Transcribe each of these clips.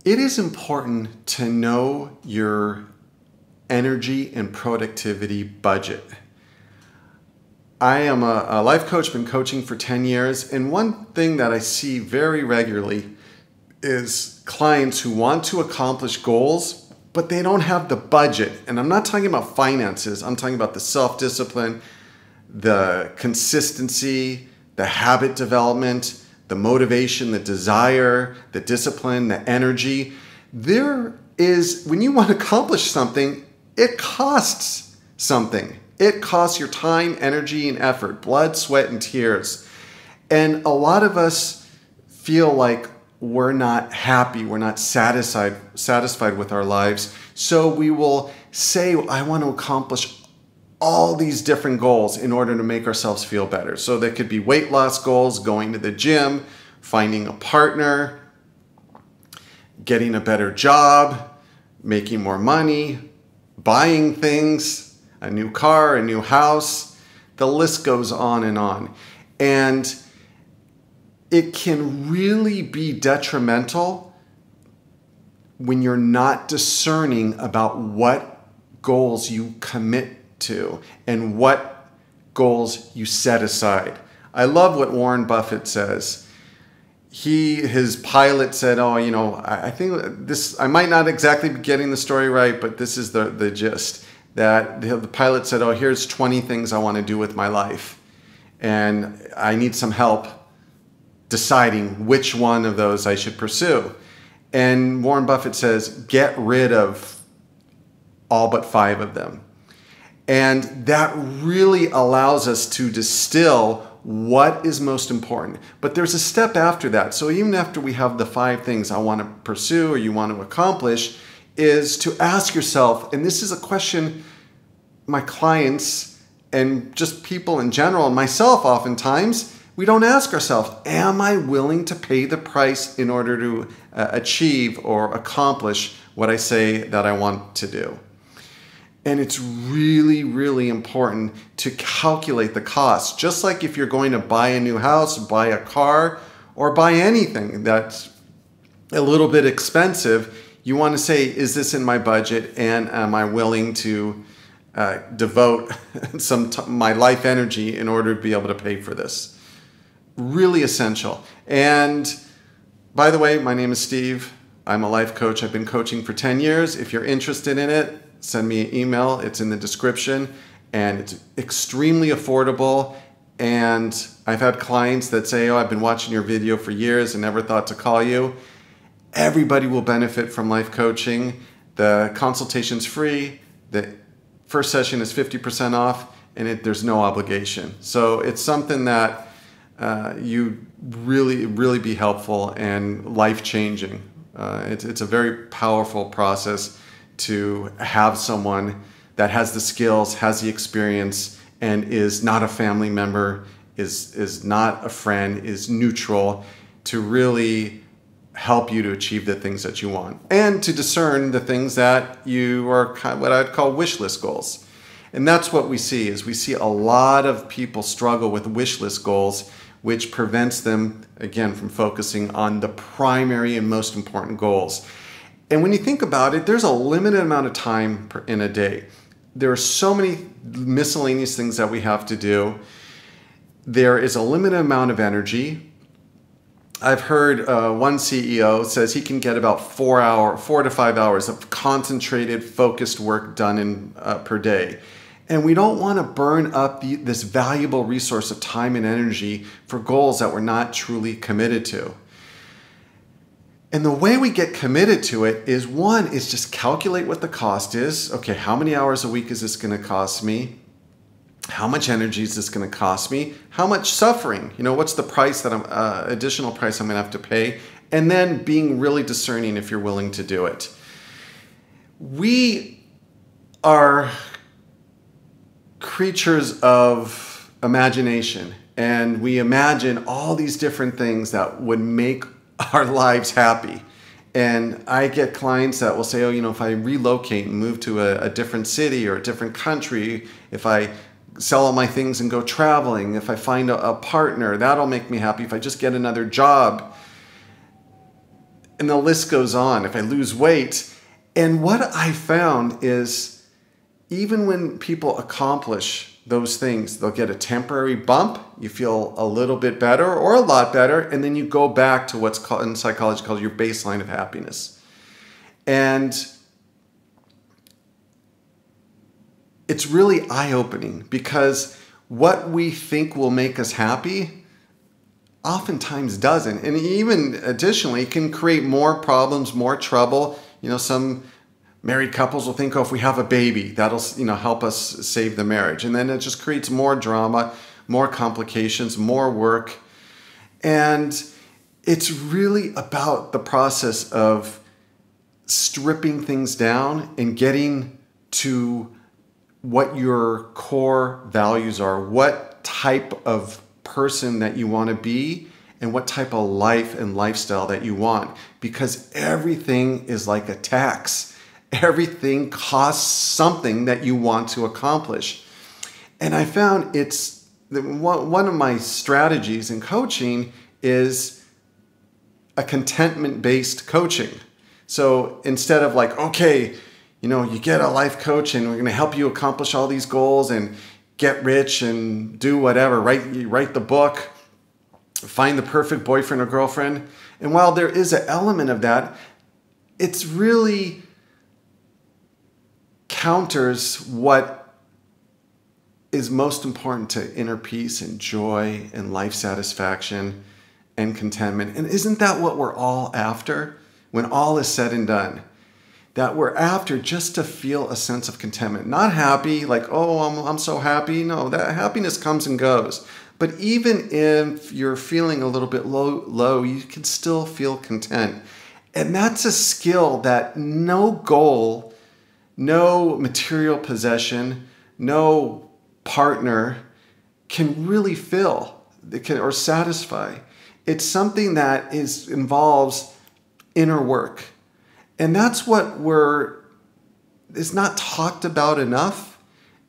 It is important to know your energy and productivity budget. I am a life coach, been coaching for 10 years, and one thing that I see very regularly is clients who want to accomplish goals, but they don't have the budget. And I'm not talking about finances, I'm talking about the self-discipline, the consistency, the habit development, the motivation, the desire, the discipline, the energy. When you want to accomplish something, it costs something. It costs your time, energy, and effort, blood, sweat, and tears. And a lot of us feel like we're not happy, we're not satisfied with our lives. So we will say, I want to accomplish all these different goals in order to make ourselves feel better. So there could be weight loss goals, going to the gym, finding a partner, getting a better job, making more money, buying things, a new car, a new house. The list goes on and on. And it can really be detrimental when you're not discerning about what goals you commit to and what goals you set aside. I love what Warren Buffett says. His pilot said, I think this, I might not exactly be getting the story right, but this is the gist. That the pilot said, here's 20 things I want to do with my life. And I need some help deciding which one of those I should pursue. And Warren Buffett says, get rid of all but 5 of them. And that really allows us to distill what is most important. But there's a step after that. So even after we have the 5 things I want to pursue or you want to accomplish, is to ask yourself, and this is a question my clients and just people in general, and myself oftentimes, we don't ask ourselves, am I willing to pay the price in order to achieve or accomplish what I say that I want to do? And it's really, really important to calculate the cost. Just like if you're going to buy a new house, buy a car, or buy anything that's a little bit expensive, you want to say, is this in my budget, and am I willing to devote my life energy in order to be able to pay for this? Really essential. And by the way, my name is Steve. I'm a life coach. I've been coaching for 10 years. If you're interested in it, send me an email. It's in the description, and it's extremely affordable. And I've had clients that say, I've been watching your video for years and never thought to call you. Everybody will benefit from life coaching. The consultation's free. The first session is 50% off, and there's no obligation. So it's something that you really be helpful and life-changing. It's a very powerful process to have someone that has the skills, has the experience, and is not a family member, is not a friend, is neutral, to really help you to achieve the things that you want, and to discern the things that you are what I'd call wish list goals. And that's what we see, is we see a lot of people struggle with wish list goals, which prevents them, again, from focusing on the primary and most important goals. And when you think about it, there's a limited amount of time in a day. There are so many miscellaneous things that we have to do. There is a limited amount of energy. I've heard one CEO says he can get about 4 to 5 hours of concentrated, focused work done per day. And we don't want to burn up this valuable resource of time and energy for goals that we're not truly committed to. And the way we get committed to it is, one, is just calculate what the cost is. Okay, how many hours a week is this going to cost me? How much energy is this going to cost me? How much suffering? What's the price that additional price I'm going to have to pay? And then being really discerning if you're willing to do it. We are creatures of imagination, and we imagine all these different things that would make our lives happy. And I get clients that will say, if I relocate and move to a different city or a different country, if I sell all my things and go traveling, if I find a partner, that'll make me happy. If I just get another job. And the list goes on. If I lose weight. And what I found is even when people accomplish those things, they'll get a temporary bump. You feel a little bit better or a lot better. And then you go back to what's called in psychology called your baseline of happiness. And it's really eye-opening because what we think will make us happy oftentimes doesn't. And even additionally, it can create more problems, more trouble. You know, some married couples will think, oh, if we have a baby, that'll, help us save the marriage. And then it just creates more drama, more complications, more work. And it's really about the process of stripping things down and getting to what your core values are, what type of person that you want to be, and what type of life and lifestyle that you want. Because everything is like a tax. Everything costs something that you want to accomplish. And I found it's one of my strategies in coaching is a contentment-based coaching. So instead of like, okay, you get a life coach and we're going to help you accomplish all these goals and get rich and do whatever, write the book, find the perfect boyfriend or girlfriend. And while there is an element of that, it's really counters what is most important to inner peace and joy and life satisfaction and contentment. And isn't that what we're all after when all is said and done? That we're after just to feel a sense of contentment. Not happy, like, oh, I'm so happy. No, that happiness comes and goes. But even if you're feeling a little bit low, you can still feel content. And that's a skill that no goal, no material possession, no partner can really fill or satisfy. It's something that involves inner work. And that's what is not talked about enough.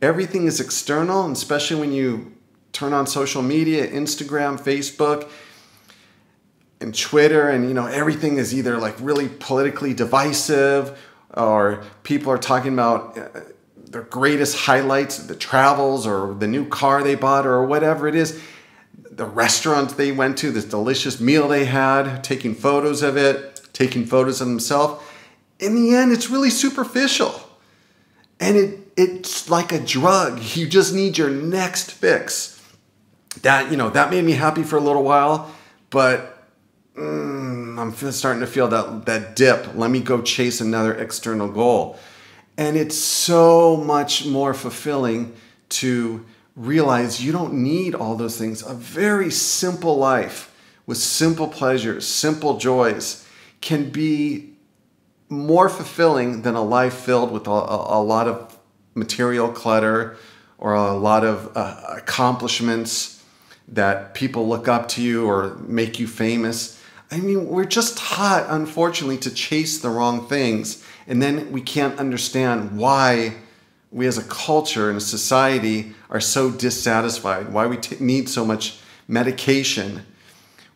Everything is external, and especially when you turn on social media, Instagram, Facebook, and Twitter, and everything is either like really politically divisive, or people are talking about their greatest highlights, the travels, or the new car they bought, or whatever it is, the restaurant they went to, this delicious meal they had, taking photos of it, taking photos of themselves. In the end, it's really superficial. And it's like a drug. You just need your next fix. That made me happy for a little while, but I'm starting to feel that dip. Let me go chase another external goal. And it's so much more fulfilling to realize you don't need all those things. A very simple life with simple pleasures, simple joys can be more fulfilling than a life filled with a lot of material clutter or a lot of accomplishments that people look up to you or make you famous. I mean, we're just taught, unfortunately, to chase the wrong things, and then we can't understand why we as a culture and a society are so dissatisfied, why we need so much medication,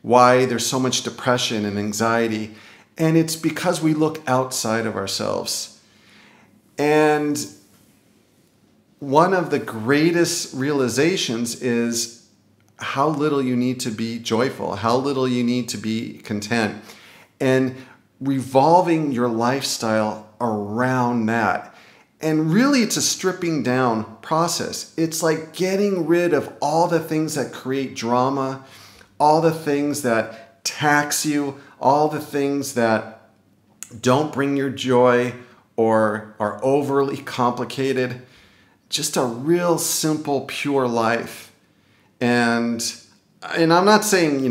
why there's so much depression and anxiety. And it's because we look outside of ourselves. And one of the greatest realizations is how little you need to be joyful, how little you need to be content, and revolving your lifestyle around that. And really, it's a stripping down process. It's like getting rid of all the things that create drama, all the things that tax you, all the things that don't bring your joy or are overly complicated. Just a real simple, pure life. And I'm not saying,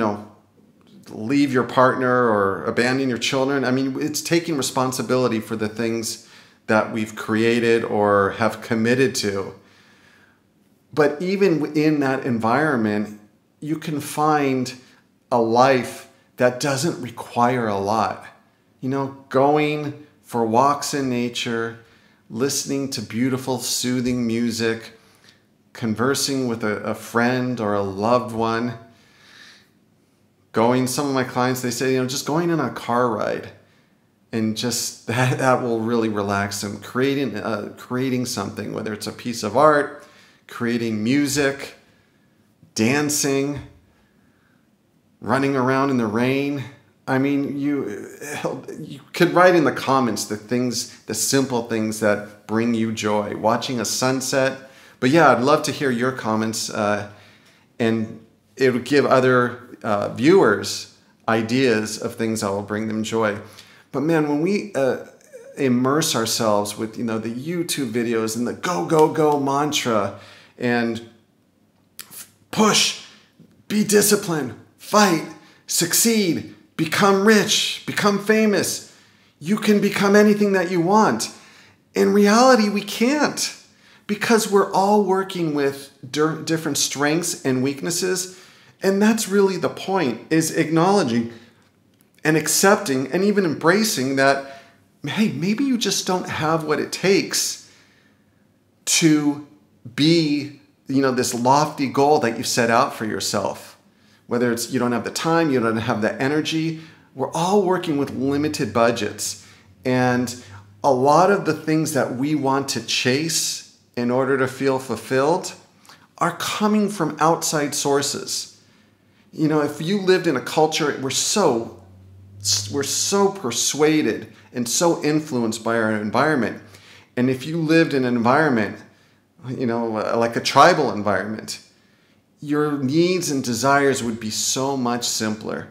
leave your partner or abandon your children. I mean, it's taking responsibility for the things that we've created or have committed to. But even in that environment, you can find a life that doesn't require a lot. Going for walks in nature, listening to beautiful, soothing music, conversing with a friend or a loved one, some of my clients, they say, just going on a car ride, and just that will really relax them. Creating something, whether it's a piece of art, creating music, dancing, running around in the rain. I mean, you could write in the comments the simple things that bring you joy. Watching a sunset. But yeah, I'd love to hear your comments, and it would give other viewers ideas of things that will bring them joy. But man, when we immerse ourselves with the YouTube videos and the go, go, go mantra and push, be disciplined, fight, succeed, become rich, become famous. You can become anything that you want. In reality, we can't, because we're all working with different strengths and weaknesses. And that's really the point, is acknowledging and accepting and even embracing that, hey, maybe you just don't have what it takes to be, this lofty goal that you set out for yourself. Whether it's you don't have the time, you don't have the energy. We're all working with limited budgets. And a lot of the things that we want to chase in order to feel fulfilled are coming from outside sources. If you lived in a culture, we're so persuaded and so influenced by our environment. And if you lived in an environment, like a tribal environment, your needs and desires would be so much simpler.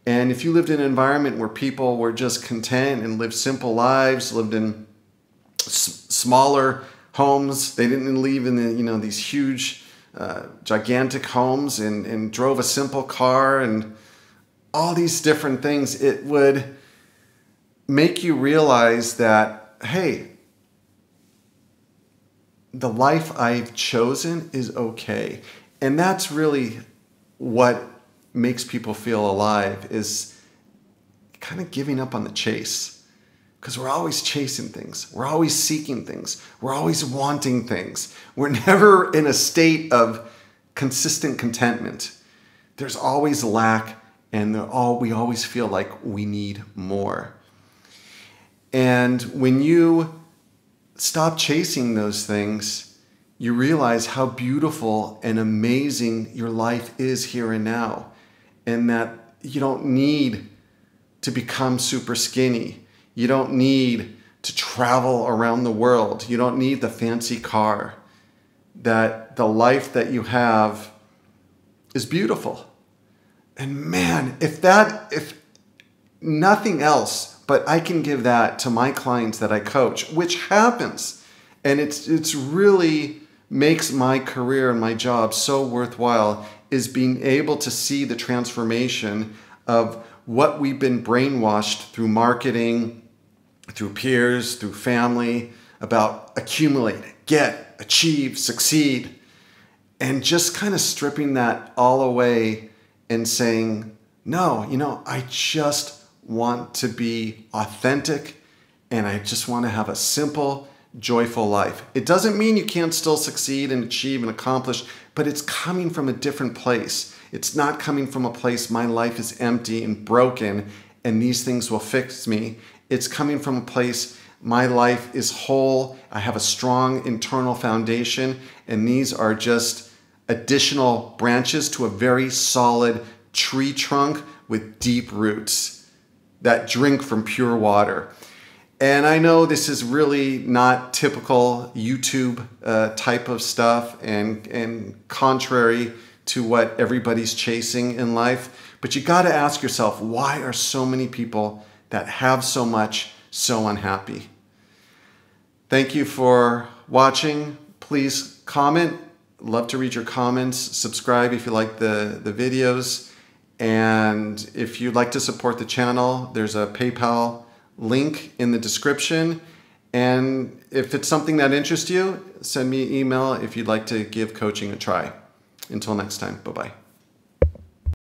And if you lived in an environment where people were just content and lived simple lives, lived in smaller homes, they didn't live in these huge, gigantic homes and drove a simple car and all these different things, it would make you realize that, hey, the life I've chosen is okay. And that's really what makes people feel alive, is kind of giving up on the chase. Because we're always chasing things. We're always seeking things. We're always wanting things. We're never in a state of consistent contentment. There's always lack, and we always feel like we need more. And when you stop chasing those things, you realize how beautiful and amazing your life is here and now. And that you don't need to become super skinny. You don't need to travel around the world. You don't need the fancy car. That the life that you have is beautiful. And man, if nothing else, but I can give that to my clients that I coach, which happens. And it's really makes my career and my job so worthwhile, is being able to see the transformation of what we've been brainwashed through marketing, through peers, through family, about accumulate, get, achieve, succeed, and just kind of stripping that all away and saying, no, I just want to be authentic, and I just want to have a simple, joyful life. It doesn't mean you can't still succeed and achieve and accomplish, but it's coming from a different place. It's not coming from a place, my life is empty and broken and these things will fix me. It's coming from a place, my life is whole, I have a strong internal foundation, and these are just additional branches to a very solid tree trunk with deep roots that drink from pure water. And I know this is really not typical YouTube type of stuff and contrary to what everybody's chasing in life. But you got to ask yourself, why are so many people that have so much so unhappy? Thank you for watching. Please comment. Love to read your comments. Subscribe if you like the videos. And if you'd like to support the channel, there's a PayPal link in the description. And if it's something that interests you, send me an email if you'd like to give coaching a try. Until next time, bye-bye.